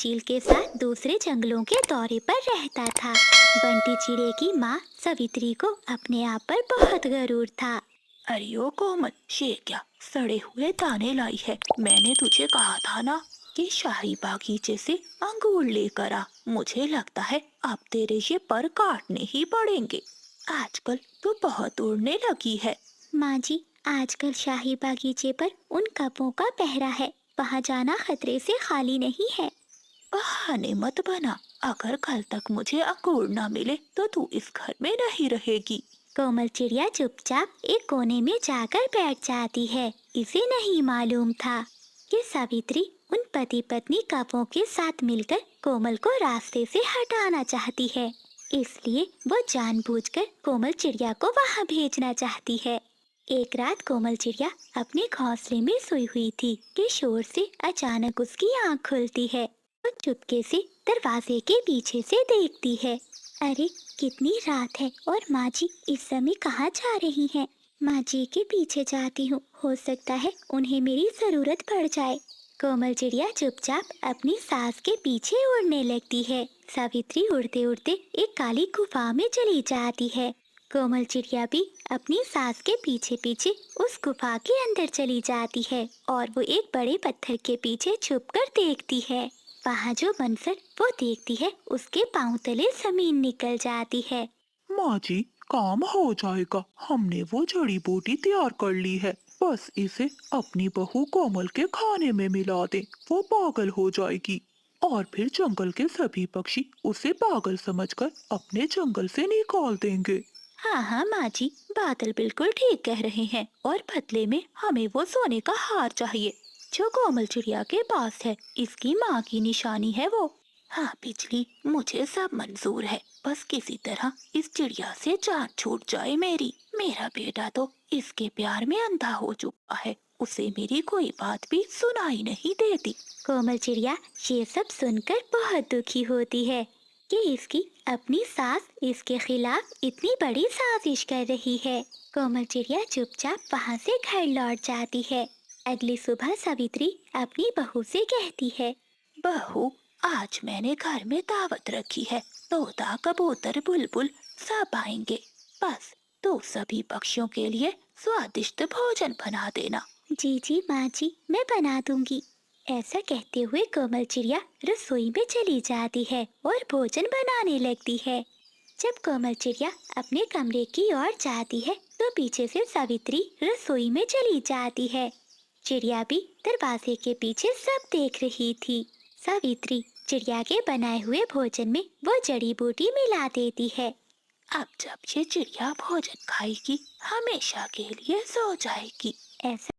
चील के साथ दूसरे जंगलों के दौरे पर रहता था। बंटी चिड़े की माँ सवित्री को अपने आप पर बहुत गरूर था। अरे ओ कोमल, ये क्या सड़े हुए दाने लाई है? मैंने तुझे कहा था ना कि शाही बागीचे से अंगूर लेकर आ। मुझे लगता है अब तेरे ये पर काटने ही पड़ेंगे। आजकल तो बहुत उड़ने लगी है। माँ जी, आजकल शाही बागीचे पर उन कपों का पहरा है, वहाँ जाना खतरे से खाली नहीं है। बहाने मत बना। अगर कल तक मुझे अंगूर ना मिले तो तू इस घर में नहीं रहेगी। कोमल चिड़िया चुपचाप एक कोने में जाकर बैठ जाती है। इसे नहीं मालूम था कि सावित्री उन पति पत्नी कपों के साथ मिलकर कोमल को रास्ते से हटाना चाहती है। इसलिए वो जानबूझकर कोमल चिड़िया को वहां भेजना चाहती है। एक रात कोमल चिड़िया अपने घोंसले में सोई हुई थी कि शोर से अचानक उसकी आंख खुलती है। वो चुपके से दरवाजे के पीछे से देखती है। अरे, कितनी रात है और माँ जी इस समय कहाँ जा रही हैं? माँ जी के पीछे जाती हूँ, हो सकता है उन्हें मेरी जरूरत पड़ जाए। कोमल चिड़िया चुपचाप अपनी सास के पीछे उड़ने लगती है। सावित्री उड़ते उड़ते एक काली गुफा में चली जाती है। कोमल चिड़िया भी अपनी सास के पीछे पीछे उस गुफा के अंदर चली जाती है और वो एक बड़े पत्थर के पीछे छुपकर देखती है। वहाँ जो मंजर वो देखती है, उसके पांव तले जमीन निकल जाती है। माँ जी, काम हो जाएगा। हमने वो जड़ी बूटी तैयार कर ली है। बस इसे अपनी बहू कोमल के खाने में मिला दे, वो पागल हो जाएगी। और फिर जंगल के सभी पक्षी उसे पागल समझकर अपने जंगल से निकाल देंगे। हाँ हाँ माँ जी, बादल बिल्कुल ठीक कह रहे हैं। और बदले में हमें वो सोने का हार चाहिए जो कोमल चिड़िया के पास है। इसकी माँ की निशानी है वो। हाँ बिजली, मुझे सब मंजूर है। बस किसी तरह इस चिड़िया से जान छूट जाए मेरी। मेरा बेटा तो इसके प्यार में अंधा हो चुका है। उसे मेरी कोई बात भी सुनाई नहीं देती। कोमल चिड़िया ये सब सुनकर बहुत दुखी होती है कि इसकी अपनी सास इसके खिलाफ इतनी बड़ी साजिश कर रही है। कोमल चिड़िया चुपचाप वहाँ से घर लौट जाती है। अगली सुबह सावित्री अपनी बहू से कहती है, बहू, आज मैंने घर में दावत रखी है। तोता, कबूतर, बुलबुल सब आएंगे। बस तो सभी पक्षियों के लिए स्वादिष्ट भोजन बना देना। जी जी माँ जी, मैं बना दूंगी। ऐसा कहते हुए कोमल चिड़िया रसोई में चली जाती है और भोजन बनाने लगती है। जब कोमल चिड़िया अपने कमरे की ओर जाती है तो पीछे से सावित्री रसोई में चली जाती है। चिड़िया भी दरवाजे के पीछे सब देख रही थी। सावित्री चिड़िया के बनाए हुए भोजन में वो जड़ी बूटी मिला देती है। अब जब ये चिड़िया भोजन खाएगी, हमेशा के लिए सो जाएगी। ऐसा